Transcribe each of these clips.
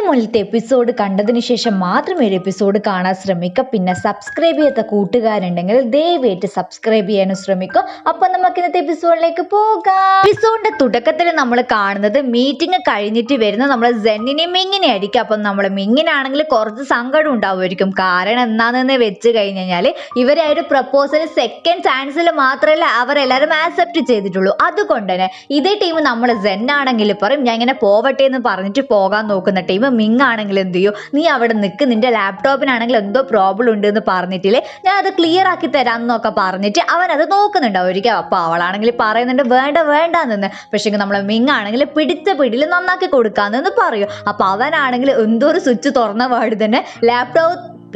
മുന്നിലത്തെ episode കണ്ടതിന് ശേഷം മാത്രം ഒരു എപ്പിസോഡ് കാണാൻ ശ്രമിക്കുക. പിന്നെ സബ്സ്ക്രൈബ് ചെയ്യാത്ത കൂട്ടുകാരുണ്ടെങ്കിൽ ദയവായിട്ട് സബ്സ്ക്രൈബ് ചെയ്യാനും ശ്രമിക്കുക. അപ്പൊ നമുക്ക് ഇന്നത്തെ എപ്പിസോഡിലേക്ക് പോകാം. എപ്പിസോഡിന്റെ തുടക്കത്തിൽ നമ്മൾ കാണുന്നത് മീറ്റിംഗ് കഴിഞ്ഞിട്ട് വരുന്ന നമ്മളെ സെന്നിനെയും മിങ്ങിനെ ആയിരിക്കും. അപ്പം നമ്മളെ മിങ്ങിനാണെങ്കിൽ കുറച്ച് സങ്കടം ഉണ്ടാവുമായിരിക്കും. കാരണം എന്താണെന്ന് വെച്ച് കഴിഞ്ഞാൽ ഇവരെ ഒരു പ്രപ്പോസൽ സെക്കൻഡ് ചാൻസിൽ മാത്രമല്ല അവരെല്ലാവരും ആക്സെപ്റ്റ് ചെയ്തിട്ടുള്ളൂ. അതുകൊണ്ട് തന്നെ ഇതേ ടീം നമ്മളെ സെന്നാണെങ്കിൽ പറയും ഞാൻ ഇങ്ങനെ പോവട്ടെ എന്ന് പറഞ്ഞിട്ട് പോകാൻ നോക്കുന്ന ടീം മിങ് ആണെങ്കിൽ എന്ത് ചെയ്യും, നീ അവിടെ നിൽക്ക്, നിന്റെ ലാപ്ടോപ്പിനാണെങ്കിൽ എന്തോ പ്രോബ്ലം ഉണ്ട് എന്ന് പറഞ്ഞിട്ടില്ലേ, ഞാൻ അത് ക്ലിയർ ആക്കി തരാമെന്നൊക്കെ പറഞ്ഞിട്ട് അവൻ അത് നോക്കുന്നുണ്ടാവുമായിരിക്കും. അപ്പൊ അവളാണെങ്കിൽ പറയുന്നുണ്ട് വേണ്ട വേണ്ടാന്ന്. പക്ഷേ നമ്മളെ മിങ് ആണെങ്കിൽ പിടിച്ച പിടിയിൽ നന്നാക്കി കൊടുക്കാന്ന് പറയും. അപ്പൊ അവനാണെങ്കിൽ എന്തോ ഒരു സ്വിച്ച് തുറന്ന പാട് തന്നെ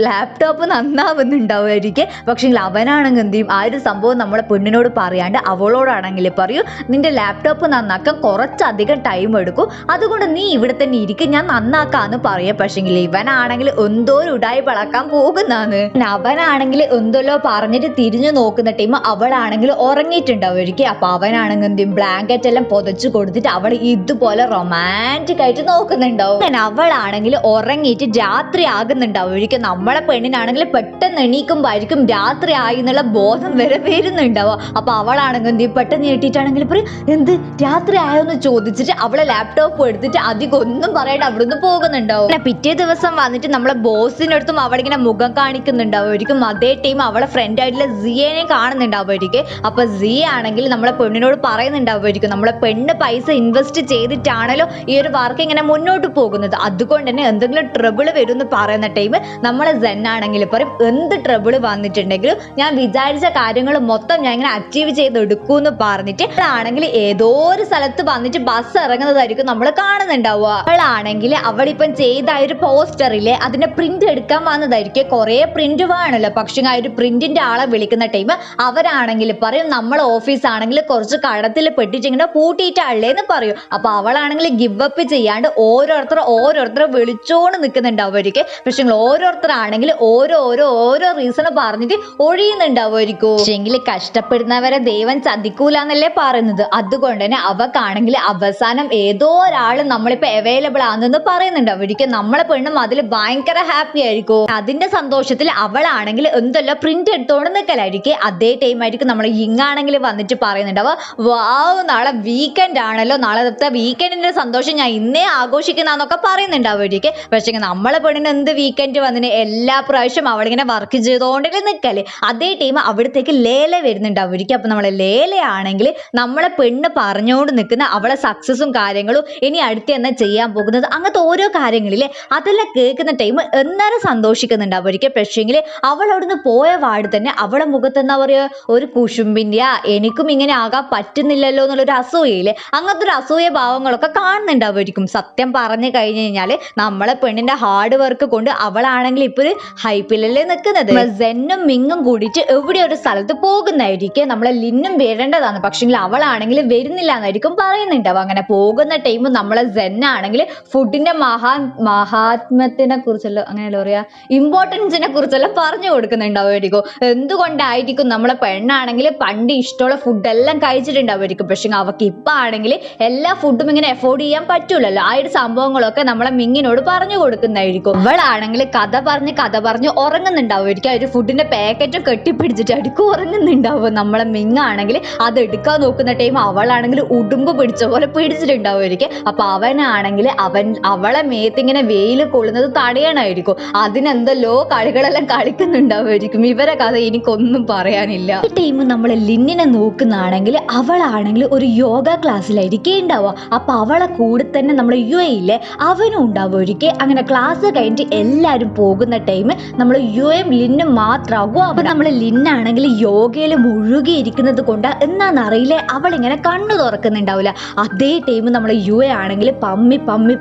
ലാപ്ടോപ്പ് നന്നാവുന്നുണ്ടാവുമായിരിക്കും. പക്ഷേ അവനാണെങ്കിൽ എന്ത് ചെയ്യും, ആ ഒരു സംഭവം നമ്മളെ പെണ്ണിനോട് പറയാണ്ട് അവളോടാണെങ്കിൽ പറയൂ നിന്റെ ലാപ്ടോപ്പ് നന്നാക്കാൻ കുറച്ചധികം ടൈം എടുക്കും, അതുകൊണ്ട് നീ ഇവിടെ തന്നെ ഇരിക്കും, ഞാൻ നന്നാക്കാന്ന് പറയാം. പക്ഷേ ഇവനാണെങ്കിൽ എന്തോ ഒരു ഉടായി വളക്കാൻ പോകുന്നാന്ന്. അവനാണെങ്കിൽ എന്തല്ലോ പറഞ്ഞിട്ട് തിരിഞ്ഞു നോക്കുന്ന ടീം അവളാണെങ്കിൽ ഉറങ്ങിയിട്ടുണ്ടാവുമായിരിക്കും. അപ്പൊ അവനാണെങ്കിൽ എന്ത് ചെയ്യും, ബ്ലാങ്കറ്റ് എല്ലാം പുതച്ചു കൊടുത്തിട്ട് അവൾ ഇതുപോലെ റൊമാൻറ്റിക് ആയിട്ട് നോക്കുന്നുണ്ടാവും. അവളാണെങ്കിൽ ഉറങ്ങിയിട്ട് രാത്രി ആകുന്നുണ്ടാവുമായിരിക്കും. നമ്മളെ പെണ്ണിനാണെങ്കിൽ പെട്ടെന്ന് എണീക്കുമ്പോഴായിരിക്കും രാത്രി ആയി എന്നുള്ള ബോധം വരെ വരുന്നുണ്ടാവുക. അപ്പൊ അവളാണെങ്കിൽ എന്ത് ചെയ്യും, പെട്ടെന്ന് ഞെട്ടിയിട്ടാണെങ്കിൽ പറയും എന്ത് രാത്രി ആയോന്ന് ചോദിച്ചിട്ട് അവളെ ലാപ്ടോപ്പ് എടുത്തിട്ട് അധികം ഒന്നും പറയാണ്ട് അവിടുന്ന് പോകുന്നുണ്ടാവും. പിറ്റേ ദിവസം വന്നിട്ട് നമ്മളെ ബോസിനടുത്തും അവളിങ്ങനെ മുഖം കാണിക്കുന്നുണ്ടാവുമായിരിക്കും. അതേ ടീം അവളെ ഫ്രണ്ട് ആയിട്ടുള്ള സിയനെ കാണുന്നുണ്ടാവുമായിരിക്കും. അപ്പൊ സി ആണെങ്കിൽ നമ്മളെ പെണ്ണിനോട് പറയുന്നുണ്ടാവുമായിരിക്കും നമ്മളെ പെണ്ണ് പൈസ ഇൻവെസ്റ്റ് ചെയ്തിട്ടാണല്ലോ ഈ ഒരു വർക്ക് ഇങ്ങനെ മുന്നോട്ട് പോകുന്നത്, അതുകൊണ്ട് തന്നെ എന്തെങ്കിലും ട്രബിൾ വരും എന്ന് പറയുന്ന ടൈം നമ്മളെ സെന്നാണെങ്കിൽ പറയും എന്ത് ട്രബിൾ വന്നിട്ടുണ്ടെങ്കിലും ഞാൻ വിചാരിച്ച കാര്യങ്ങൾ മൊത്തം ഞാൻ ഇങ്ങനെ അച്ചീവ് ചെയ്തെടുക്കും എന്ന് പറഞ്ഞിട്ട് അവളാണെങ്കിൽ ഏതോ ഒരു സ്ഥലത്ത് വന്നിട്ട് ബസ് ഇറങ്ങുന്നതായിരിക്കും നമ്മൾ കാണുന്നുണ്ടാവുക. അവളാണെങ്കിൽ അവളിപ്പം ചെയ്ത ആ ഒരു പോസ്റ്ററില്ലേ അതിന്റെ പ്രിന്റ് എടുക്കാൻ വന്നതായിരിക്കും. കുറെ പ്രിന്റ് വേണമല്ലോ, പക്ഷെ ആ ഒരു പ്രിന്റിന്റെ ആളെ വിളിക്കുന്ന ടൈം അവരാണെങ്കിൽ പറയും നമ്മളെ ഓഫീസ് ആണെങ്കിൽ കുറച്ച് കടത്തിൽ പെട്ടിട്ട് ഇങ്ങനെ പൂട്ടിയിട്ടാളേന്ന് പറയും. അപ്പൊ അവളാണെങ്കിൽ ഗിവ് അപ്പ് ചെയ്യാണ്ട് ഓരോരുത്തരെ വിളിച്ചോണ്ട് നിൽക്കുന്നുണ്ടാവുമായിരിക്കും. പക്ഷെ ഓരോരുത്തരാണെങ്കിൽ ഓരോ റീസൺ പറഞ്ഞിട്ട് ഒഴിയുന്നുണ്ടാവുമായിരിക്കും. പക്ഷെങ്കിൽ കഷ്ടപ്പെടുന്നവരെ ദൈവം ചതിക്കൂല എന്നല്ലേ പറയുന്നത്. അതുകൊണ്ട് തന്നെ അവക്കാണെങ്കിൽ അവസാനം ഏതോ ഒരാൾ നമ്മളിപ്പോ അവൈലബിൾ ആണെന്ന് പറയുന്നുണ്ടാവുമായിരിക്കും. നമ്മളെ പെണ്ണും അതിൽ ഭയങ്കര ഹാപ്പി ആയിരിക്കും. അതിന്റെ സന്തോഷത്തിൽ അവളാണെങ്കിൽ എന്തെല്ലാം പ്രിന്റ് എടുത്തോണ്ട് നിൽക്കലായിരിക്കും. അതേ ടൈം ആയിരിക്കും നമ്മൾ ഇങ്ങാണെങ്കിൽ വന്നിട്ട് പറയുന്നുണ്ടാവുക വാവ് നാളെ വീക്കെൻഡ് ആണല്ലോ, നാളത്തെ വീക്കെൻഡിന്റെ സന്തോഷം ഞാൻ ഇന്നേ ആഘോഷിക്കുന്നൊക്കെ പറയുന്നുണ്ടാവുമായിരിക്കും. പക്ഷേ നമ്മളെ പെണ്ണിന് എന്ത് വീക്കെൻഡ് വന്നിന് എല്ലാ പ്രാവശ്യം അവളിങ്ങനെ വർക്ക് ചെയ്തോണ്ടല്ലേ നിൽക്കല്. അതേ ടൈം അവിടത്തേക്ക് ലേല വരുന്നുണ്ടാവുമായിരിക്കും. അപ്പൊ നമ്മളെ ലേലയാണെങ്കിൽ നമ്മളെ പെണ്ണ് പറഞ്ഞുകൊണ്ട് നിൽക്കുന്ന അവളെ സക്സസും കാര്യങ്ങളും ഇനി അടുത്ത് എന്നാ ചെയ്യാൻ പോകുന്നത് അങ്ങനത്തെ ഓരോ കാര്യങ്ങളില്ലേ അതെല്ലാം കേൾക്കുന്ന ടൈം എന്നാലും സന്തോഷിക്കുന്നുണ്ടാവുമായിരിക്കും. പക്ഷേങ്കിൽ അവൾ അവിടുന്ന് പോയ പാട് തന്നെ അവളെ മുഖത്ത് എന്താ പറയുക ഒരു കുശുമ്പിന്റെ എനിക്കും ഇങ്ങനെ ആകാൻ പറ്റുന്നില്ലല്ലോ എന്നുള്ളൊരു അസൂയയില്ലേ അങ്ങനത്തെ ഒരു അസൂയ ഭാവങ്ങളൊക്കെ കാണുന്നുണ്ടാവുമായിരിക്കും. സത്യം പറഞ്ഞു കഴിഞ്ഞു കഴിഞ്ഞാല് നമ്മളെ പെണ്ണിന്റെ ഹാർഡ് വർക്ക് കൊണ്ട് അവളാണെങ്കിൽ ഇപ്പൊ ഒരു ഹൈപ്പിലല്ലേ നിൽക്കുന്നത്. സെന്നും മിങ്ങും കൂടിയിട്ട് എവിടെ ഒരു സ്ഥലത്ത് പോകുന്നതായിരിക്കും. നമ്മളെ ലിന്നും വരേണ്ടതാണ്, പക്ഷെ അവളാണെങ്കിൽ വരുന്നില്ല എന്നായിരിക്കും പറയുന്നുണ്ടാവും. അങ്ങനെ പോകുന്ന ടൈം നമ്മളെ സെന്നാണെങ്കിൽ ഫുഡിന്റെ മഹാത്മത്തിനെ കുറിച്ചല്ലോ അങ്ങനെയല്ലോ പറയാ ഇമ്പോർട്ടൻസിനെ കുറിച്ചെല്ലാം പറഞ്ഞു കൊടുക്കുന്നുണ്ടാവുമായിരിക്കും. എന്തുകൊണ്ടായിരിക്കും നമ്മളെ പെണ്ണാണെങ്കിൽ പണ്ട് ഇഷ്ടമുള്ള ഫുഡെല്ലാം കഴിച്ചിട്ടുണ്ടാവുമായിരിക്കും. പക്ഷെ അവക്ക് ഇപ്പൊ ആണെങ്കിൽ എല്ലാ ഫുഡും ഇങ്ങനെ എഫോർഡ് ചെയ്യാൻ പറ്റൂലല്ലോ. ആ ഒരു സംഭവങ്ങളൊക്കെ നമ്മളെ മിങ്ങിനോട് പറഞ്ഞു കൊടുക്കുന്നതായിരിക്കും. അവളാണെങ്കിൽ കഥ പറഞ്ഞ് ഉറങ്ങുന്നുണ്ടാവുമായിരിക്കും. ആ ഒരു ഫുഡിന്റെ പാക്കറ്റും കെട്ടിപ്പിടിച്ചിട്ട് അടുക്കും ഉറങ്ങുന്നുണ്ടാവും. നമ്മളെ മിങ്ങാണെങ്കിൽ അത് എടുക്കാൻ നോക്കുന്ന ടൈം അവളാണെങ്കിൽ ഉടുമ്പ് പിടിച്ച പോലെ പിടിച്ചിട്ടുണ്ടാവുമായിരിക്കും. അപ്പൊ അവനാണെങ്കിൽ അവളെ മേത്തിങ്ങനെ വെയിൽ കൊള്ളുന്നത് തടയണമായിരിക്കും. അതിനെന്തല്ലോ കളികളെല്ലാം കളിക്കുന്നുണ്ടാവുമായിരിക്കും. ഇവരെ കഥ എനിക്കൊന്നും പറയാനില്ല. ഈ ടൈം നമ്മളെ ലിന്നിനെ നോക്കുന്നതാണെങ്കിൽ അവളാണെങ്കിൽ ഒരു യോഗ ക്ലാസ്സിലായിരിക്കും ഉണ്ടാവുക. അപ്പൊ അവളെ കൂടെ തന്നെ നമ്മളെ യുഎയിലെ അവനും ഉണ്ടാവുമായിരിക്കും. അങ്ങനെ ക്ലാസ് കഴിഞ്ഞിട്ട് എല്ലാവരും പോകുന്ന ടൈം നമ്മൾ യുഎം ലിന്നും മാത്രമാകും. അപ്പൊ നമ്മൾ ലിന്നാണെങ്കിൽ യോഗയിൽ മുഴുകിയിരിക്കുന്നത് കൊണ്ട് എന്നാന്നറിയില്ലേ അവളിങ്ങനെ കണ്ണു തുറക്കുന്നുണ്ടാവില്ല. അതേ ടൈം നമ്മളെ യുഎ ആണെങ്കിൽ പമ്മി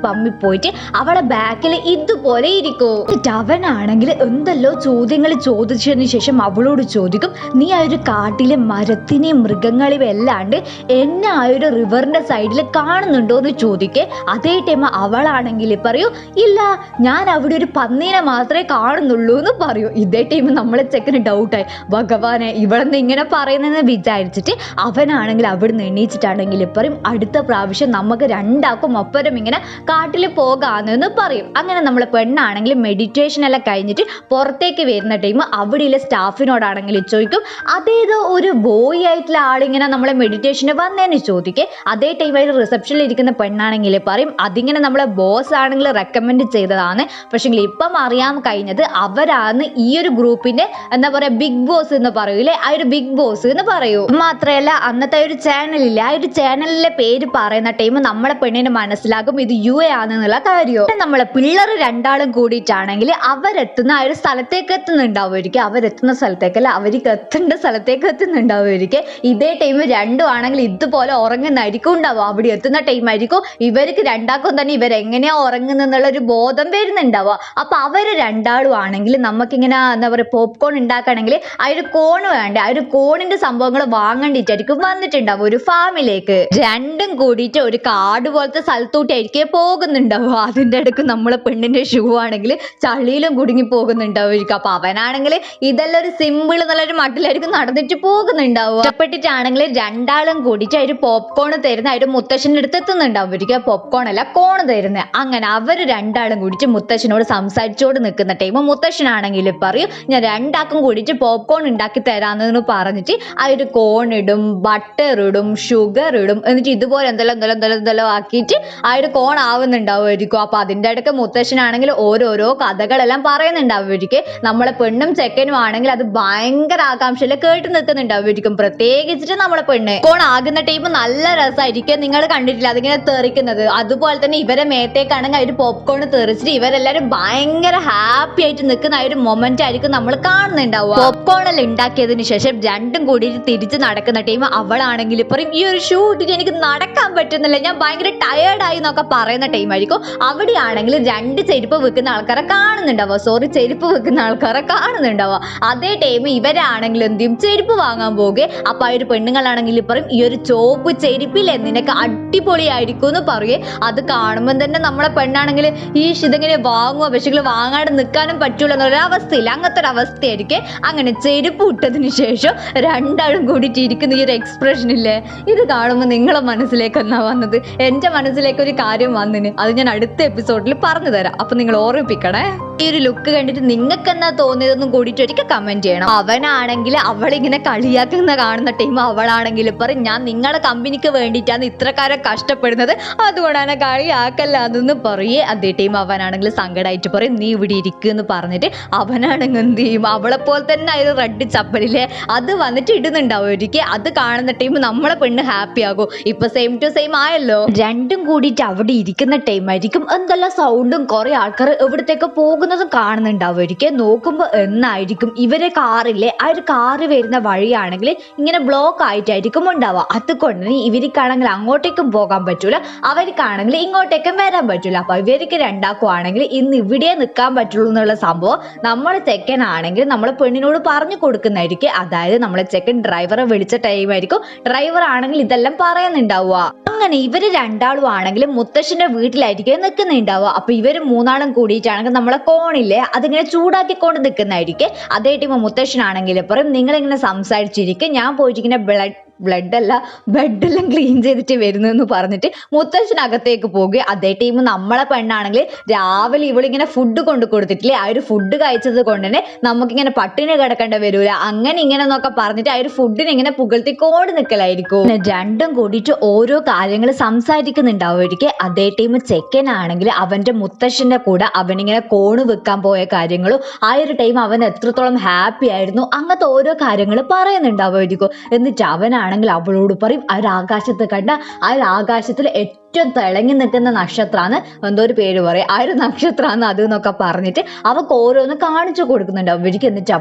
പോയിട്ട് അവളെ ബാക്കിൽ ഇതുപോലെ ഇരിക്കും. അവനാണെങ്കിൽ എന്തെല്ലോ ചോദ്യങ്ങൾ ചോദിച്ചതിന് ശേഷം അവളോട് ചോദിക്കും നീ ആ ഒരു കാട്ടിലെ മരത്തിനെയും മൃഗങ്ങളെയും അല്ലാണ്ട് എന്നെ ആ ഒരു റിവറിന്റെ സൈഡിൽ കാണുന്നുണ്ടോ എന്ന് ചോദിക്കേ. അതേ ടൈം അവളാണെങ്കിൽ പറയൂ ഇല്ല ഞാൻ അവിടെ ഒരു പന്നീനെ മാത്രമേ മാത്രമേ കാണുന്നുള്ളൂ എന്ന് പറയൂ. ഇതേ ടൈം നമ്മളെ ചെക്കന് ഡൗട്ടായി, ഭഗവാനെ ഇവളെന്ന് ഇങ്ങനെ പറയുന്നതെന്ന് വിചാരിച്ചിട്ട് അവനാണെങ്കിൽ അവിടുന്ന് എണീച്ചിട്ടാണെങ്കിൽ പറയും അടുത്ത പ്രാവശ്യം നമുക്ക് രണ്ടാക്കും ഒപ്പരം ഇങ്ങനെ കാട്ടിൽ പോകാമെന്ന് പറയും. അങ്ങനെ നമ്മളെ പെണ്ണാണെങ്കിൽ മെഡിറ്റേഷൻ എല്ലാം കഴിഞ്ഞിട്ട് പുറത്തേക്ക് വരുന്ന ടൈം അവിടെയുള്ള സ്റ്റാഫിനോടാണെങ്കിൽ ചോദിക്കും, അതേതോ ഒരു ബോയ് ആയിട്ടുള്ള ആളിങ്ങനെ നമ്മളെ മെഡിറ്റേഷന് വന്നേന്ന് ചോദിക്കേ. അതേ ടൈമിൽ റിസപ്ഷനിൽ ഇരിക്കുന്ന പെണ്ണാണെങ്കിൽ പറയും അതിങ്ങനെ നമ്മളെ ബോസ് ആണെങ്കിൽ റെക്കമെൻഡ് ചെയ്തതാണ്, പക്ഷെ ഇപ്പം അറിയാൻ കഴിഞ്ഞത് അവരാണ് ഈ ഒരു ഗ്രൂപ്പിന്റെ എന്താ പറയാ ബിഗ് ബോസ് എന്ന് പറയൂലേ, ആ ഒരു ബിഗ് ബോസ് എന്ന് പറയൂ. മാത്രമല്ല അന്നത്തെ ഒരു ചാനലില്ല, ആ ഒരു ചാനലിലെ പേര് പറയുന്ന ടൈം നമ്മളെ പെണ്ണിന് മനസ്സിലാകും ഇത് UA ആണെന്നുള്ള കാര്യം. നമ്മളെ പിള്ളേർ രണ്ടാളും കൂടിയിട്ടാണെങ്കിൽ അവരെത്തുന്ന ആ ഒരു സ്ഥലത്തേക്ക് എത്തുന്നുണ്ടാവുമായിരിക്കും, അവരെത്തുന്ന സ്ഥലത്തേക്കല്ല അവർക്ക് എത്തേണ്ട സ്ഥലത്തേക്ക് എത്തുന്നുണ്ടാവുമായിരിക്കും. ഇതേ ടൈം രണ്ടും ആണെങ്കിൽ ഇതുപോലെ ഉറങ്ങുന്നതായിരിക്കും ഉണ്ടാവും. അവിടെ എത്തുന്ന ടൈം ആയിരിക്കും ഇവർക്ക് രണ്ടാക്കും തന്നെ ഇവരെങ്ങനെയാ ഉറങ്ങുന്നുള്ള ഒരു ബോധം വരുന്നുണ്ടാവുക. അപ്പൊ അവര് രണ്ടാളും ആണെങ്കിൽ നമുക്കിങ്ങനെ എന്താ പറയുക പോപ്കോൺ ഉണ്ടാക്കണമെങ്കിൽ ആ ഒരു കോൺ വേണ്ട, ആ ഒരു കോണിന്റെ സംഭവങ്ങൾ വാങ്ങേണ്ടിട്ടായിരിക്കും വന്നിട്ടുണ്ടാവും ഒരു ഫാമിലേക്ക്. രണ്ടും കൂടിയിട്ട് ഒരു കാട് പോലത്തെ സ്ഥലത്തോട്ടായിരിക്കും പോകുന്നുണ്ടാവുക. അതിന്റെ ഇടയ്ക്ക് നമ്മളെ പെണ്ണിന്റെ ഷൂ ആണെങ്കിൽ ചളിയിലും കുടുങ്ങി പോകുന്നുണ്ടാവുമായിരിക്കും. അപ്പൊ അവനാണെങ്കിൽ ഇതെല്ലാം ഒരു സിമ്പിൾ എന്നുള്ളൊരു മട്ടിലായിരിക്കും നടന്നിട്ട് പോകുന്നുണ്ടാവുക. ഇഷ്ടപ്പെട്ടിട്ടാണെങ്കിൽ രണ്ടാളും കൂടിയിട്ട് ഒരു പോപ്കോൺ തരുന്ന ഒരു മുത്തശ്ശന്റെ അടുത്ത് എത്തുന്നുണ്ടാവുമായിരിക്കും. പോപ്കോൺ അല്ല കോൺ തരുന്നത്. അങ്ങനെ അവര് രണ്ടാളും കൂടിയിട്ട് മുത്തശ്ശനോട് സംസാരിച്ചോട് നിൽക്കുന്ന ടൈം മുത്തശ്ശനാണെങ്കിൽ പറയും ഞാൻ രണ്ടാക്കും കൂടിയിട്ട് പോപ്കോൺ ഉണ്ടാക്കി തരാമെന്ന് പറഞ്ഞിട്ട് ആ ഒരു കോൺ ഇടും, ബട്ടർ ഇടും, ഷുഗർ ഇടും, എന്നിട്ട് ഇതുപോലെ എന്തെല്ലാം ആക്കിയിട്ട് ആ ഒരു കോൺ ആവുന്നുണ്ടാവുമായിരിക്കും. അപ്പൊ അതിന്റെ ഇടയ്ക്ക് മുത്തശ്ശനാണെങ്കിൽ ഓരോരോ കഥകളെല്ലാം പറയുന്നുണ്ടാവുമായിരിക്കും. നമ്മളെ പെണ്ണും ചെക്കനും ആണെങ്കിൽ അത് ഭയങ്കര ആകാംക്ഷയിൽ കേട്ട് നിൽക്കുന്നുണ്ടാവുമായിരിക്കും. പ്രത്യേകിച്ചിട്ട് നമ്മളെ പെണ്ണ് കോൺ ആകുന്ന ടൈം നല്ല രസമായിരിക്കും. നിങ്ങൾ കണ്ടിട്ടില്ല അതിങ്ങനെ തെറിക്കുന്നത്. അതുപോലെ തന്നെ ഇവരെ മേത്തേക്കാണെങ്കിൽ ആ ഒരു പോപ്കോൺ തെറിച്ചിട്ട് ഇവരെല്ലാരും ഭയങ്കര ഹാപ്പി ആയിട്ട് നിൽക്കുന്ന ആ ഒരു മൊമെന്റ് ആയിരിക്കും നമ്മൾ കാണുന്നുണ്ടാവുക. പോപ്കോൺ എല്ലാം ഉണ്ടാക്കിയതിന് ശേഷം രണ്ടും കൂടി തിരിച്ച് നടക്കുന്ന ടൈം അവളാണെങ്കിൽ പറയും ഈ ഒരു ഷൂ ഇട്ടിട്ട് എനിക്ക് നടക്കാൻ പറ്റുന്നില്ല, ഞാൻ ഭയങ്കര ടയേർഡായി എന്നൊക്കെ പറയുന്ന ടൈം ആയിരിക്കും. അവിടെയാണെങ്കിൽ രണ്ട് ചെരുപ്പ് വെക്കുന്ന ആൾക്കാരെ കാണുന്നുണ്ടാവുക, ചെരുപ്പ് വെക്കുന്ന ആൾക്കാരെ കാണുന്നുണ്ടാവുക. അതേ ടൈം ഇവരാണെങ്കിൽ എന്ത് ചെയ്യും ചെരുപ്പ് വാങ്ങാൻ പോകുക. അപ്പൊ ആ ഒരു പെണ്ണുങ്ങളാണെങ്കിൽ പറയും ഈ ഒരു ചോപ്പ് ചെരുപ്പില്ലേ നിനക്ക് അടിപൊളിയായിരിക്കും എന്ന് പറയേ. അത് കാണുമ്പോൾ തന്നെ നമ്മളെ പെണ്ണാണെങ്കിൽ ഈ ഇതെങ്ങനെ വാങ്ങുക, പക്ഷെ വാങ്ങാണ്ട് നിൽക്കാനും പറ്റൂല എന്നൊരവസ്ഥയില്ല, അങ്ങനത്തെ ഒരു അവസ്ഥയായിരിക്കും. അങ്ങനെ ചെരുപ്പ് ഇട്ടതിന് ശേഷം രണ്ടാളും കൂടിയിട്ട് ഇരിക്കുന്ന ഈ ഒരു എക്സ്പ്രഷൻ ഇല്ലേ, ഇത് കാണുമ്പോൾ നിങ്ങളെ മനസ്സിലേക്ക് എന്നാ വന്നത്? എൻ്റെ മനസ്സിലേക്ക് ഒരു കാര്യം വന്നിന്, അത് ഞാൻ അടുത്ത എപ്പിസോഡിൽ പറഞ്ഞു തരാം. അപ്പൊ നിങ്ങൾ ഓർമ്മിപ്പിക്കണേ. ഈ ഒരു ലുക്ക് കണ്ടിട്ട് നിങ്ങൾക്ക് എന്നാ തോന്നിയതെന്നും കൂടിയിട്ട് ഒരിക്കൽ കമന്റ് ചെയ്യണം. അവനാണെങ്കിൽ അവളിങ്ങനെ കളിയാക്കുന്ന കാണുന്ന ടൈം അവളാണെങ്കിൽ പറയും ഞാൻ നിങ്ങളെ കമ്പനിക്ക് വേണ്ടിയിട്ടാണ് ഇത്രക്കാരെ കഷ്ടപ്പെടുന്നത്, അതുകൊണ്ടാണ് കളിയാക്കല്ല അതെന്ന് പറയേ. അതേ ടൈം അവനാണെങ്കിൽ സങ്കടമായിട്ട് പറയും നീ ഇവിടെ ഇരിക്കുന്ന് പറഞ്ഞിട്ട് അവനാണെങ്കിൽ എന്ത് ചെയ്യും അവളെ പോലെ തന്നെ ആ ഒരു റെഡ് ചപ്പലില്ലേ അത് വന്നിട്ട് ഇടുന്നുണ്ടാവുമായിരിക്കും. അത് കാണുന്ന ടൈം നമ്മളെ പെണ്ണ് ഹാപ്പി ആകും. ഇപ്പൊ സെയിം ടു സെയിം ആയല്ലോ. രണ്ടും കൂടിയിട്ട് അവിടെ ഇരിക്കുന്ന ടൈം ആയിരിക്കും എന്തെല്ലാം സൗണ്ടും കുറെ ആൾക്കാർ എവിടത്തേക്ക് പോകുന്നതും കാണുന്നുണ്ടാവുമായിരിക്കും. നോക്കുമ്പോ എന്നായിരിക്കും ഇവരെ കാറില്ലേ ആ ഒരു കാറ് വരുന്ന വഴിയാണെങ്കിൽ ഇങ്ങനെ ബ്ലോക്ക് ആയിട്ടായിരിക്കും ഉണ്ടാവുക. അതുകൊണ്ട് ഇവർക്കാണെങ്കിൽ അങ്ങോട്ടേക്കും പോകാൻ പറ്റൂല, അവർക്കാണെങ്കിൽ ഇങ്ങോട്ടേക്കും വരാൻ പറ്റൂല. അപ്പൊ ഇവർക്ക് രണ്ടാക്കുവാണെങ്കിൽ ഇന്ന് ഇവിടെ നിൽക്കാൻ പറ്റുള്ളൂ എന്നുള്ള സംഭവം നമ്മളെ ചെക്കനാണെങ്കിൽ നമ്മളെ പെണ്ണിനോട് പറഞ്ഞു കൊടുക്കുന്നതായിരിക്കും. അതായത് നമ്മളെ ചെക്കൻ ഡ്രൈവറെ വിളിച്ച ടൈം ആയിരിക്കും ഡ്രൈവർ ആണെങ്കിൽ ഇതെല്ലാം പറയുന്നുണ്ടാവുക. അങ്ങനെ ഇവര് രണ്ടാളും ആണെങ്കിലും മുത്തശ്ശന്റെ വീട്ടിലായിരിക്കും നിൽക്കുന്നുണ്ടാവുക. അപ്പൊ ഇവര് മൂന്നാളും കൂടിയിട്ടാണെങ്കിൽ നമ്മളെ കോണില്ലേ അതിങ്ങനെ ചൂടാക്കിക്കൊണ്ട് നിൽക്കുന്നതായിരിക്കും. അതേ ടൈം മുത്തശ്ശനാണെങ്കിൽ പറയും നിങ്ങളിങ്ങനെ സംസാരിച്ചിരിക്കും, ഞാൻ പോയിട്ടിങ്ങനെ ബെഡെല്ലാം ക്ലീൻ ചെയ്തിട്ട് വരുന്നെന്ന് പറഞ്ഞിട്ട് മുത്തശ്ശനകത്തേക്ക് പോകുക. അതേ ടൈം നമ്മളെ പെണ്ണാണെങ്കിൽ രാവിലെ ഇവളിങ്ങനെ ഫുഡ് കൊണ്ട് കൊടുത്തിട്ടില്ലേ, ആ ഒരു ഫുഡ് കഴിച്ചത് കൊണ്ട് തന്നെ നമുക്കിങ്ങനെ പട്ടിണി കിടക്കേണ്ട വരൂല, അങ്ങനെ ഇങ്ങനെ എന്നൊക്കെ പറഞ്ഞിട്ട് ആ ഒരു ഫുഡിനെ ഇങ്ങനെ പുകഴ്ത്തിക്കോട് നിൽക്കലായിരിക്കും. രണ്ടും കൂടിയിട്ട് ഓരോ കാര്യങ്ങൾ സംസാരിക്കുന്നുണ്ടാവുമായിരിക്കും. അതേ ടൈം ചെക്കനാണെങ്കിൽ അവന്റെ മുത്തശ്ശന്റെ കൂടെ അവനിങ്ങനെ കോണ് വെക്കാൻ പോയ കാര്യങ്ങളും ആ ഒരു ടൈം അവൻ എത്രത്തോളം ഹാപ്പി ആയിരുന്നു അങ്ങനത്തെ ഓരോ കാര്യങ്ങൾ പറയുന്നുണ്ടാവുമായിരിക്കും. എന്നിട്ട് അവനാണെങ്കിൽ അവളോട് പറയും ആ ഒരു ആകാശത്ത് കണ്ട ആ ഒരു ആകാശത്തിൽ ഏറ്റവും തിളങ്ങി നിൽക്കുന്ന നക്ഷത്രമാണ് എന്തോ ഒരു പേര് പറയും, ആ ഒരു നക്ഷത്രമാണ് അത് എന്നൊക്കെ പറഞ്ഞിട്ട് അവൾക്ക് ഓരോന്ന് കാണിച്ചു കൊടുക്കുന്നുണ്ട് അവർക്ക്. എന്നിട്ട്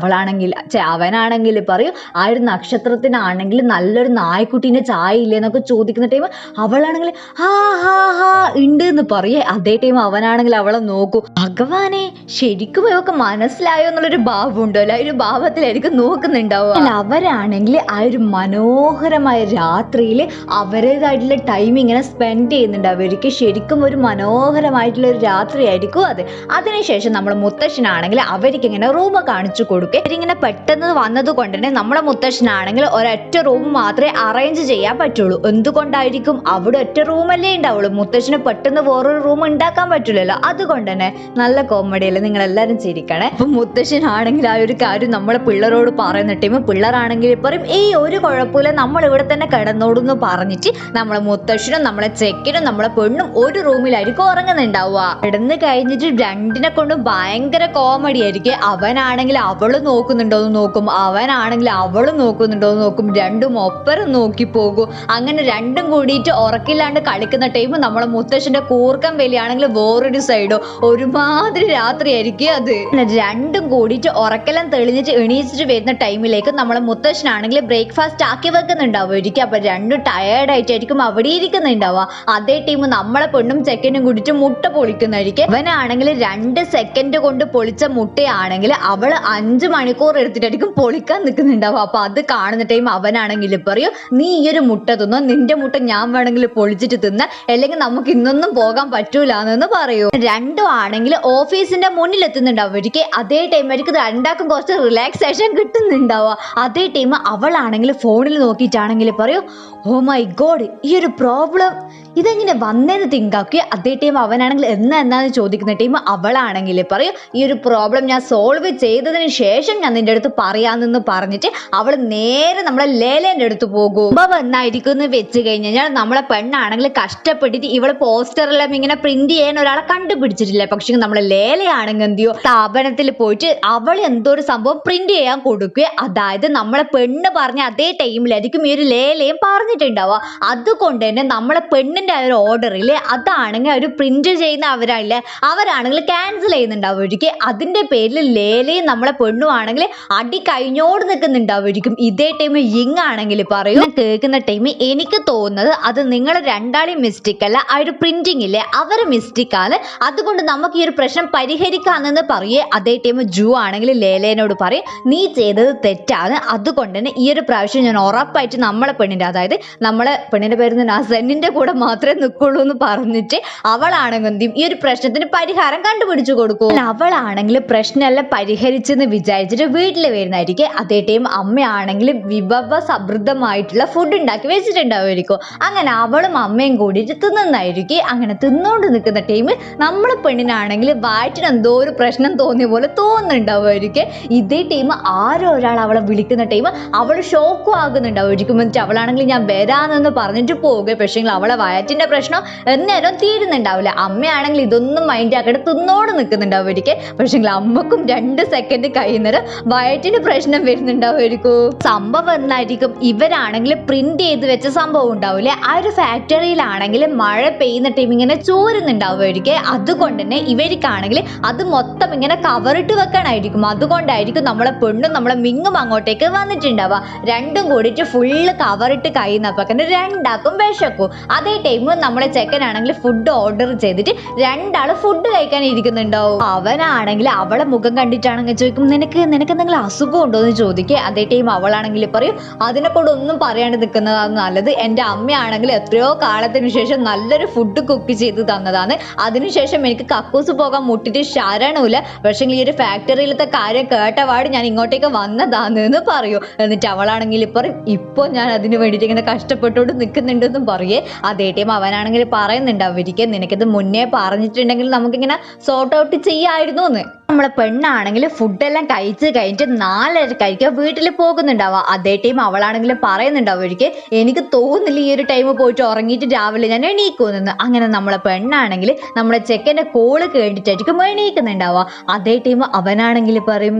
അവനാണെങ്കിൽ പറയും ആ ഒരു നക്ഷത്രത്തിനാണെങ്കിൽ നല്ലൊരു നായ്ക്കുട്ടീൻ്റെ ചായ ഇല്ലേ എന്നൊക്കെ ചോദിക്കുന്ന ടൈം അവളാണെങ്കിൽ ഹാ ഹാ ഹാ ഉണ്ട് എന്ന് പറയേ. അതേ ടൈം അവനാണെങ്കിൽ അവളെ നോക്കും, ഭഗവാനെ ശരിക്കും ഇവക്ക് മനസ്സിലായോ എന്നുള്ളൊരു ഭാവം ഉണ്ടല്ലോ, ആ ഒരു ഭാവത്തിലായിരിക്കും നോക്കുന്നുണ്ടാവുക. അവരാണെങ്കിൽ ആ ഒരു മനോഹരമായ രാത്രിയിൽ അവരുടേതായിട്ടുള്ള ടൈം ഇങ്ങനെ സ്പെൻഡ് ചെയ്യുന്നുണ്ടാവുമായിരിക്കും. ശരിക്കും ഒരു മനോഹരമായിട്ടുള്ള ഒരു രാത്രിയായിരിക്കും അത്. അതിനുശേഷം നമ്മളെ മുത്തശ്ശനാണെങ്കിൽ അവർക്ക് ഇങ്ങനെ റൂം കാണിച്ചു കൊടുക്കുക. അവരിങ്ങനെ പെട്ടെന്ന് വന്നത് കൊണ്ട് തന്നെ നമ്മളെ മുത്തശ്ശനാണെങ്കിൽ ഒരൊറ്റ റൂം മാത്രമേ അറേഞ്ച് ചെയ്യാൻ പറ്റുള്ളൂ. എന്തുകൊണ്ടായിരിക്കും? അവിടെ ഒറ്റ റൂമല്ലേ ഉണ്ടാവുള്ളൂ. മുത്തശ്ശന് പെട്ടെന്ന് വേറൊരു റൂം ഉണ്ടാക്കാൻ പറ്റില്ലല്ലോ. അതുകൊണ്ട് തന്നെ നല്ല കോമഡിയല്ലേ, നിങ്ങൾ എല്ലാവരും ചിരിക്കണേ. അപ്പൊ മുത്തശ്ശനാണെങ്കിൽ ആ ഒരു കാര്യം നമ്മളെ പിള്ളേരോട് പറയുന്ന ടൈം പിള്ളേരാണെങ്കിൽ പറയും ഏയ് ഒരു കുഴപ്പമില്ല, നമ്മൾ ഇവിടെ തന്നെ കിടന്നോടുന്ന് പറഞ്ഞിട്ട് നമ്മളെ മുത്തശ്ശനും നമ്മളെ ചെക്കനും നമ്മളെ പെണ്ണും ഒരു റൂമിലായിരിക്കും ഉറങ്ങുന്നുണ്ടാവുക. കിടന്ന് കഴിഞ്ഞിട്ട് രണ്ടിനെ കൊണ്ടും ഭയങ്കര കോമഡി ആയിരിക്കും. അവനാണെങ്കിൽ അവള് നോക്കുന്നുണ്ടോന്ന് നോക്കും, അവനാണെങ്കിൽ അവള് നോക്കുന്നുണ്ടോന്ന് നോക്കും, രണ്ടും ഒപ്പരം നോക്കി പോകും. അങ്ങനെ രണ്ടും കൂടിയിട്ട് ഉറക്കില്ലാണ്ട് കളിക്കുന്ന ടൈം നമ്മളെ മുത്തശ്ശന്റെ കൂർക്കം വലിയാണെങ്കിൽ വേറൊരു സൈഡോ ഒരുമാതിരി രാത്രിയായിരിക്കും അത്. രണ്ടും കൂടിയിട്ട് ഉറക്കെല്ലാം തെളിഞ്ഞിട്ട് എണീച്ചിട്ട് വരുന്ന ടൈമിലേക്ക് നമ്മളെ മുത്തശ്ശനാണെങ്കിൽ ബ്രേക്ക്ഫാസ്റ്റ് ആക്കി വെക്കുന്നുണ്ടാവുമായിരിക്കും. അപ്പൊ രണ്ടും ടയേർഡ് ആയിട്ടായിരിക്കും അവിടെ ഇരിക്കുന്നുണ്ടാവുക. അതേ ടൈം നമ്മളെ പെണ്ണും ചെക്കനും കൂടിയിട്ട് മുട്ട പൊളിക്കുന്നതായിരിക്കും. അവനാണെങ്കിൽ 2 സെക്കൻഡ് കൊണ്ട് പൊളിച്ച മുട്ടയാണെങ്കിൽ അവള് 5 മണിക്കൂർ എടുത്തിട്ടായിരിക്കും പൊളിക്കാൻ നിൽക്കുന്നുണ്ടാവുക. അപ്പൊ അത് കാണുന്ന ടൈം അവനാണെങ്കിൽ പറയും നീ ഈ ഒരു മുട്ട തിന്നോ, നിന്റെ മുട്ട ഞാൻ വേണമെങ്കിൽ പൊളിച്ചിട്ട് തിന്ന, അല്ലെങ്കിൽ നമുക്ക് ഇന്നൊന്നും പോകാൻ പറ്റൂലെന്ന് പറയൂ. രണ്ടും ആണെങ്കിൽ ഓഫീസിന്റെ മുന്നിൽ എത്തുന്നുണ്ടാവുമായിരിക്കും. അതേ ടൈം ആയിരിക്കും രണ്ടാക്കും കുറച്ച് റിലാക്സേഷൻ കിട്ടുന്നുണ്ടാവുക. അതേ ടൈം അവളാണെങ്കിൽ ഫോണിൽ നോക്കിയിട്ടാണെങ്കിൽ പറയും ഓ മൈ ഗോഡ്, ഈ ഒരു പ്രോബ്ലം ഇതെങ്ങനെ വന്നേന്ന് തിങ്കാക്കി. അതേ ടൈം അവനാണെങ്കിൽ എന്നാന്ന് ചോദിക്കുന്ന ടൈം അവളാണെങ്കിൽ പറയും ഈ ഒരു പ്രോബ്ലം ഞാൻ സോൾവ് ചെയ്തതിന് ശേഷം ഞാൻ നിന്റെ അടുത്ത് പറയാമെന്ന് പറഞ്ഞിട്ട് അവൾ നേരെ നമ്മളെ ലേലേന്റെ അടുത്ത് പോകും. എന്നായിരിക്കും എന്ന് വെച്ച് കഴിഞ്ഞാൽ നമ്മളെ പെണ്ണാണെങ്കിൽ കഷ്ടപ്പെട്ടിട്ട് ഇവള് പോസ്റ്ററെല്ലാം ഇങ്ങനെ പ്രിന്റ് ചെയ്യാൻ ഒരാളെ കണ്ടുപിടിച്ചിട്ടില്ല. പക്ഷെ നമ്മളെ ലേലയാണെങ്കിൽ എന്തിയോ സ്ഥാപനത്തിൽ പോയിട്ട് അവൾ എന്തോ ഒരു സംഭവം പ്രിന്റ് ചെയ്യാൻ കൊടുക്കുക. അതായത് നമ്മളെ പെണ്ണ് പറഞ്ഞ അതേ ടൈമിലായിരിക്കും ഈ ഒരു ലേലയും പറഞ്ഞിട്ടുണ്ടാവുക. അതുകൊണ്ട് തന്നെ നമ്മളെ പെണ്ണിന്റെ ആ ഒരു ഓർഡറിൽ അതാണെങ്കിൽ ഒരു പ്രിന്റ് ചെയ്യുന്ന അവരാണെങ്കിൽ ക്യാൻസൽ ചെയ്യുന്നുണ്ടാവുമായിരിക്കും. അതിന്റെ പേരിൽ ലേലയും നമ്മളെ പെണ്ണും ആണെങ്കിൽ അടി കഴിഞ്ഞോട് നിൽക്കുന്നുണ്ടാവുമായിരിക്കും. ഇതേ ടൈം യിങ് ആണെങ്കിൽ പറയും കേൾക്കുന്ന ടൈം എനിക്ക് തോന്നുന്നത് അത് നിങ്ങൾ രണ്ടാളെയും മിസ്റ്റേക്ക് അല്ല, ആ ഒരു പ്രിന്റിംഗ് ഇല്ലേ അവരെ മിസ്റ്റേക്ക് ആണ്, അതുകൊണ്ട് നമുക്ക് ഈ ഒരു പ്രശ്നം പരിഹരിക്കാമെന്ന് പറയേ. അതേ ടൈം ജൂ ആണെങ്കിൽ ലേലേനോട് പറയും നീ ചെയ്തത് തെറ്റാണ്, അതുകൊണ്ട് തന്നെ ഈ ഒരു പ്രാവശ്യം ഞാൻ ഉറപ്പായിട്ട് നമ്മളെ പെണ്ണിന്റെ, അതായത് നമ്മളെ പെണ്ണിന്റെ പേര് സെന്നിന്റെ കൂടെ മാത്രമേ നിൽക്കുള്ളൂ എന്ന് പറഞ്ഞിട്ട് അവളാണെങ്കിൽ ഈ ഒരു പ്രശ്നത്തിന് പരിഹാരം കണ്ടുപിടിച്ചു കൊടുക്കും. അവളാണെങ്കിൽ പ്രശ്നമെല്ലാം പരിഹരിച്ചെന്ന് വിചാരിച്ചിട്ട് വീട്ടിൽ വരുന്നതായിരിക്കും. അതേ ടൈം അമ്മയാണെങ്കിൽ വിഭവ സമൃദ്ധമായിട്ടുള്ള ഫുഡ് ഉണ്ടാക്കി വെച്ചിട്ടുണ്ടാവുമായിരിക്കും. അങ്ങനെ അവളും അമ്മയും കൂടിയിട്ട് തിന്നുന്നതായിരിക്കും. അങ്ങനെ തിന്നോണ്ട് നിൽക്കുന്ന ടൈം നമ്മളെ പെണ്ണിനാണെങ്കിൽ വയറ്റിന് എന്തോ ഒരു പ്രശ്നം തോന്നിയ പോലെ തോന്നുന്നുണ്ടാവുമായിരിക്കും. ഇതേ ടൈം ആരോ ഒരാൾ അവളെ വിളിക്കുന്ന ടൈം അവൾ ഷോക്കും ആകുന്നുണ്ടാവുമായിരിക്കും. എന്നിട്ട് അവളാണെങ്കിൽ ഞാൻ വരാമെന്ന് പറഞ്ഞിട്ട് പോകുക. പക്ഷേ അവളെ വയറ്റിന്റെ പ്രശ്നം എന്നേരം തീരുന്നുണ്ടാവില്ല. അമ്മയാണെങ്കിൽ ഇതൊന്നും മൈൻഡ് ആക്കിയിട്ട് തിന്നോട് നിൽക്കുന്നുണ്ടാവുമായിരിക്കും. പക്ഷേ അമ്മക്കും 2 സെക്കൻഡ് കഴിയുന്നേരം വയറ്റിന് പ്രശ്നം വരുന്നുണ്ടാവുമായിരിക്കും. സംഭവം എന്നായിരിക്കും ഇവരാണെങ്കിൽ പ്രിന്റ് ചെയ്ത് വെച്ച സംഭവം ഉണ്ടാവില്ലേ, ആ ഒരു ഫാക്ടറിയിലാണെങ്കിൽ മഴ പെയ്യുന്ന ടൈം ഇങ്ങനെ ചോരുന്നുണ്ടാവുമായിരിക്കും. അതുകൊണ്ട് തന്നെ ഇവർക്കാണെങ്കിൽ അത് മൊത്തം ഇങ്ങനെ കവറിട്ട് വെക്കാനായിരിക്കും. അതുകൊണ്ടായിരിക്കും നമ്മളെ പെണ്ണും നമ്മളെ മിങ്ങും അങ്ങോട്ടേക്ക് വന്നിട്ടുണ്ടാവുക. രണ്ടും കൂടിയിട്ട് ഫുള്ള് കവറിട്ട് കഴിയുന്നപ്പോ രണ്ടാക്കും വിശക്കും. അതേ ടൈം നമ്മളെ ചെക്കനാണെങ്കിൽ ഫുഡ് ഓർഡർ ചെയ്തിട്ട് രണ്ടാള് ഫുഡ് കഴിക്കാൻ ഇരിക്കുന്നുണ്ടാവും. അവനാണെങ്കിൽ അവളെ മുഖം കണ്ടിട്ടാണെങ്കിൽ ചോദിക്കും നിനക്ക് എന്തെങ്കിലും അസുഖം ഉണ്ടോ എന്ന് ചോദിക്കുക. അതേ ടൈം അവളാണെങ്കിൽ പറയും അതിനെ കൊണ്ട് ഒന്നും പറയാണ്ട് നിൽക്കുന്നതാണ് നല്ലത്, എൻ്റെ അമ്മയാണെങ്കിൽ എത്രയോ കാലത്തിന് ശേഷം നല്ലൊരു ഫുഡ് കുക്ക് ചെയ്ത് തന്നതാണ്, അതിനുശേഷം എനിക്ക് കക്കൂസ് പോകാൻ മുട്ടിട്ട് ശരണമില്ല, പക്ഷേ ഈ ഒരു ഫാക്ടറിയിലത്തെ കാര്യം കേട്ടപാട് ഞാൻ ഇങ്ങോട്ടേക്ക് വന്നതാന്ന് പറയൂ. എന്നിട്ട് അവളാണെങ്കിൽ പറയും ഇപ്പോൾ ഞാൻ അതിന് വേണ്ടിയിട്ട് ഇങ്ങനെ കഷ്ടപ്പെട്ടോണ്ട് നിൽക്കുന്നുണ്ടെന്നും പറയേ. അതേ ടൈം അവനാണെങ്കിൽ പറയുന്നുണ്ട് അവർക്ക് നിനക്കിത് മുന്നേ പറഞ്ഞിട്ടുണ്ടെങ്കിൽ നമുക്കിങ്ങനെ സോർട്ട് ഔട്ട് ചെയ്യായിരുന്നു എന്ന്. നമ്മളെ പെണ്ണാണെങ്കിൽ ഫുഡെല്ലാം കഴിച്ച് കഴിഞ്ഞിട്ട് 4:30 വീട്ടിൽ പോകുന്നുണ്ടാവുക. അതേ ടൈം അവളാണെങ്കിൽ പറയുന്നുണ്ടാവും അവർക്ക് എനിക്ക് തോന്നുന്നില്ല ഈ ഒരു ടൈം പോയിട്ട് ഉറങ്ങിയിട്ട് രാവിലെ ഞാൻ എണീക്കുമെന്ന്. അങ്ങനെ നമ്മളെ പെണ്ണാണെങ്കിൽ നമ്മളെ ചെക്കൻ്റെ കോള് കേട്ടിട്ടായിരിക്കും എണീക്കുന്നുണ്ടാവുക. അതേ ടൈം അവനാണെങ്കിൽ പറയും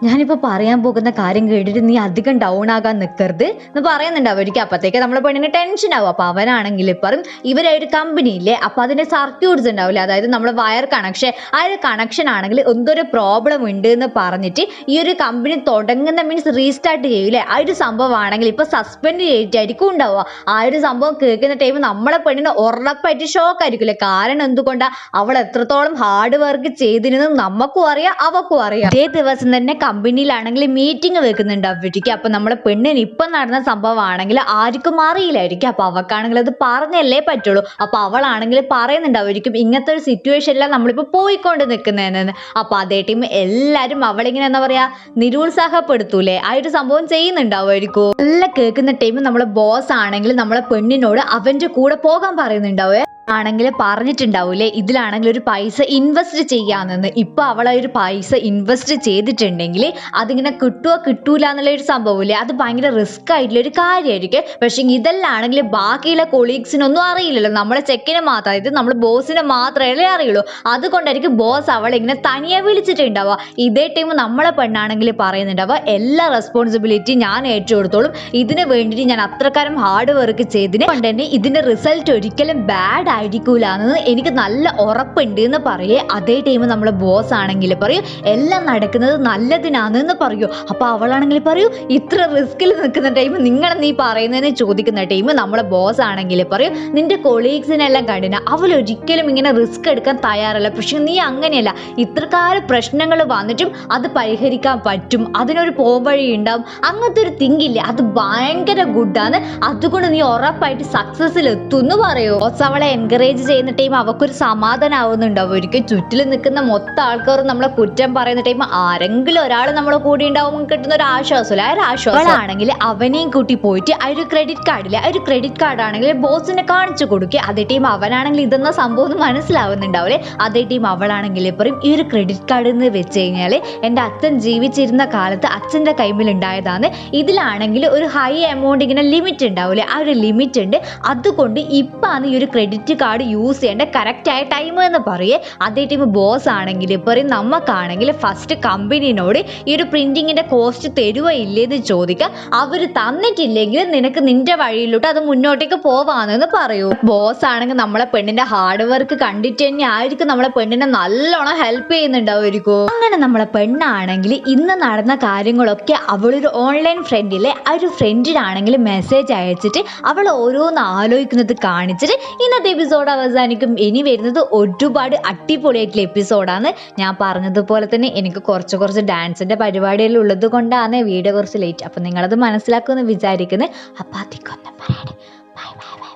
ഞാനിപ്പോൾ പറയാൻ പോകുന്ന കാര്യം കേട്ടിട്ട് നീ അധികം ഡൗൺ ആകാൻ നിൽക്കരുത് എന്ന് പറയുന്നുണ്ട് അവർക്ക്. അപ്പോഴത്തേക്ക് നമ്മളെ പെണ്ണിന് ടെൻഷൻ ആവും. അപ്പോൾ അവനാണെങ്കിൽ പറയും ഇവരെ ഒരു കമ്പനി ഇല്ലേ, അപ്പോൾ അതിൻ്റെ സർക്യൂട്ട്സ് ഉണ്ടാവില്ലേ, അതായത് നമ്മളെ വയർ കണക്ഷൻ, ആ ഒരു കണക്ഷൻ ആണെങ്കിൽ എന്തൊരു പ്രോബ്ലം ഉണ്ട് എന്ന് പറഞ്ഞിട്ട് ഈ ഒരു കമ്പനി തുടങ്ങുന്ന മീൻസ് റീസ്റ്റാർട്ട് ചെയ്യൂലേ, ആ ഒരു സംഭവം ആണെങ്കിൽ ഇപ്പോൾ സസ്പെൻഡ് ചെയ്തിട്ടായിരിക്കും ഉണ്ടാവുക. ആ ഒരു സംഭവം കേൾക്കുന്ന ടൈം നമ്മളെ പെണ്ണിന് ഉറപ്പായിട്ട് ഷോക്ക് ആയിരിക്കില്ലേ. കാരണം എന്തുകൊണ്ടാണ് അവൾ എത്രത്തോളം ഹാർഡ് വർക്ക് ചെയ്തിരുന്നത് നമുക്കും അറിയാം അവക്കും അറിയാം. അതേ ദിവസം തന്നെ കമ്പനിയിലാണെങ്കിൽ മീറ്റിംഗ് വെക്കുന്നുണ്ട് അവർക്ക്. അപ്പൊ നമ്മളെ പെണ്ണിന് ഇപ്പം നടന്ന സംഭവമാണെങ്കിൽ ആർക്കും അറിയില്ലായിരിക്കും. അപ്പൊ അവക്കാണെങ്കിൽ അത് പറഞ്ഞല്ലേ പറ്റുള്ളൂ. അപ്പൊ അവളാണെങ്കിൽ പറയുന്നുണ്ട് അവർക്കും ഇങ്ങനത്തെ ഒരു സിറ്റുവേഷനിലാണ് നമ്മളിപ്പോ പോയിക്കൊണ്ട് നിൽക്കുന്നതെന്ന്. അപ്പൊ അതേ ടീം എല്ലാരും അവളിങ്ങനെ എന്താ പറയാ നിരുത്സാഹപ്പെടുത്തൂലേ, ആ ഒരു സംഭവം ചെയ്യുന്നുണ്ടാവുമായിരിക്കും. നല്ല കേൾക്കുന്ന ടീം നമ്മളെ ബോസ് ആണെങ്കിൽ നമ്മളെ പെണ്ണിനോട് അവന്റെ കൂടെ പോകാൻ പറയുന്നുണ്ടാവേ. ആണെങ്കിൽ പറഞ്ഞിട്ടുണ്ടാവൂലേ ഇതിലാണെങ്കിൽ ഒരു പൈസ ഇൻവെസ്റ്റ് ചെയ്യാമെന്ന്. ഇപ്പൊ അവളെ ഒരു പൈസ ഇൻവെസ്റ്റ് ചെയ്തിട്ടുണ്ടെങ്കിൽ അതിങ്ങനെ കിട്ടുവോ കിട്ടൂല എന്നുള്ള ഒരു സംഭവമില്ലേ, അത് ഭയങ്കര റിസ്ക് ആയിട്ടുള്ള ഒരു കാര്യമായിരിക്കും. പക്ഷെ ഇതെല്ലാണെങ്കിൽ ബാക്കിയുള്ള കൊളീഗ്സിനൊന്നും അറിയില്ലല്ലോ, നമ്മളെ ചെക്കിനെ മാത്രം, ഇത് നമ്മൾ ബോസിനെ മാത്രമേ അറിയുള്ളൂ. അതുകൊണ്ടായിരിക്കും ബോസ് അവളെ ഇങ്ങനെ തനിയെ വിളിച്ചിട്ടുണ്ടാവുക. ഇതേ ടൈം നമ്മളെ പെണ്ണാണെങ്കിൽ പറയുന്നുണ്ടാവുക എല്ലാ റെസ്പോൺസിബിലിറ്റി ഞാൻ ഏറ്റെടുത്തോളും, ഇതിന് വേണ്ടിയിട്ട് ഞാൻ അത്രക്കാരം ഹാർഡ് വർക്ക് ചെയ്തിന് കൊണ്ട് തന്നെ ഇതിന്റെ റിസൾട്ട് ഒരിക്കലും ബാഡ് ആയിരിക്കൂലെന്ന് എനിക്ക് നല്ല ഉറപ്പുണ്ട് എന്ന് പറയേ. അതേ ടൈം നമ്മളെ ബോസ് ആണെങ്കിൽ പറയൂ എല്ലാം നടക്കുന്നത് നല്ലതിനാണെന്ന് പറയൂ. അപ്പൊ അവളാണെങ്കിൽ പറയൂ ഇത്ര റിസ്കിൽ നിൽക്കുന്ന ടൈം നിങ്ങൾ നീ പറയുന്നതിന് ചോദിക്കുന്ന ടൈം നമ്മളെ ബോസ് ആണെങ്കിൽ പറയൂ നിന്റെ കൊളീഗ്സിനെല്ലാം കണ്ടിന അവൾ ഒരിക്കലും ഇങ്ങനെ റിസ്ക് എടുക്കാൻ തയ്യാറല്ല. പക്ഷെ നീ അങ്ങനെയല്ല, ഇത്രക്കാലം പ്രശ്നങ്ങൾ വന്നിട്ടും അത് പരിഹരിക്കാൻ പറ്റും, അതിനൊരു പോംവഴി ഉണ്ടാവും, അങ്ങനത്തെ ഒരു തിങ്കില്ലേ, അത് ഭയങ്കര ഗുഡാണ്, അതുകൊണ്ട് നീ ഉറപ്പായിട്ട് സക്സസിൽ എത്തും എന്ന് പറയൂ. ബോസ് അവളെ എൻകറേജ് ചെയ്യുന്ന ടൈം അവക്കൊരു സമാധാനം ആവുന്നുണ്ടാവും. ഒരിക്കൽ ചുറ്റിൽ നിൽക്കുന്ന മൊത്തം ആൾക്കാരും നമ്മളെ കുറ്റം പറയുന്ന ടൈം ആരെങ്കിലും ഒരാൾ നമ്മളെ കൂടി ഉണ്ടാവും കിട്ടുന്ന ഒരു ആശ്വാസമില്ല, ആ ഒരു ആശ്വാസമാണെങ്കിൽ അവനെയും കൂട്ടി പോയിട്ട് ആ ഒരു ക്രെഡിറ്റ് കാർഡില്ല, ആ ഒരു ക്രെഡിറ്റ് കാർഡ് ആണെങ്കിൽ ബോസിനെ കാണിച്ചു കൊടുക്കുക. അതേ ടൈം അവനാണെങ്കിൽ ഇതെന്ന സംഭവം ഒന്നും മനസ്സിലാവുന്നുണ്ടാവില്ലേ. അതേ ടൈം അവളാണെങ്കിൽ പറയും ഈ ഒരു ക്രെഡിറ്റ് കാർഡ് എന്ന് വെച്ച് കഴിഞ്ഞാൽ എൻ്റെ അച്ഛൻ ജീവിച്ചിരുന്ന കാലത്ത് അച്ഛൻ്റെ കൈമിൽ ഉണ്ടായതാണ്, ഇതിലാണെങ്കിൽ ഒരു ഹൈ എമൗണ്ട് ഇങ്ങനെ ലിമിറ്റ് ഉണ്ടാവില്ലേ, ആ ഒരു ലിമിറ്റ് ഉണ്ട്, അതുകൊണ്ട് ഇപ്പാണ് ഈ ഒരു ക്രെഡിറ്റ് കാർഡ് യൂസ് ചെയ്യേണ്ട കറക്റ്റായ ടൈം എന്ന് പറയേ. അതേ ടൈം ബോസ് ആണെങ്കിൽ പറയും നമുക്കാണെങ്കിൽ ഫസ്റ്റ് കമ്പനിയോട് ഈ ഒരു പ്രിന്റിങ്ങിന്റെ കോസ്റ്റ് തരുവോ ഇല്ലേന്ന് ചോദിക്കാം, അവർ തന്നിട്ടില്ലെങ്കിൽ നിനക്ക് നിന്റെ വഴിയിലോട്ട് അത് മുന്നോട്ടേക്ക് പോവാന്നെന്ന് പറയൂ. ബോസ് ആണെങ്കിൽ നമ്മളെ പെണ്ണിന്റെ ഹാർഡ് വർക്ക് കണ്ടിട്ട് തന്നെ ആയിരിക്കും നമ്മളെ പെണ്ണിനെ നല്ലോണം ഹെൽപ്പ് ചെയ്യുന്നുണ്ടാവുമായിരിക്കും. അങ്ങനെ നമ്മളെ പെണ്ണാണെങ്കിൽ ഇന്ന് നടന്ന കാര്യങ്ങളൊക്കെ അവളൊരു ഓൺലൈൻ ഫ്രണ്ടിലെ ആ ഒരു ഫ്രണ്ടിനാണെങ്കിൽ മെസ്സേജ് അയച്ചിട്ട് അവൾ ഓരോന്ന് ആലോചിക്കുന്നത് കാണിച്ചിട്ട് ഇന്നത്തെ എപ്പിസോഡ് അവസാനിക്കും. ഇനി വരുന്നത് ഒരുപാട് അടിപൊളിയായിട്ടുള്ള എപ്പിസോഡാണ്. ഞാൻ പറഞ്ഞതുപോലെ തന്നെ എനിക്ക് കുറച്ച് ഡാൻസിന്റെ പരിപാടിയെല്ലാം ഉള്ളത് കൊണ്ടാണ് വീഡിയോ കുറച്ച് ലേറ്റ്. അപ്പം നിങ്ങളത് മനസ്സിലാക്കുമെന്ന് വിചാരിക്കുന്നത്. അപ്പം അധികം ഒന്നും പറയണേ. Bye bye bye.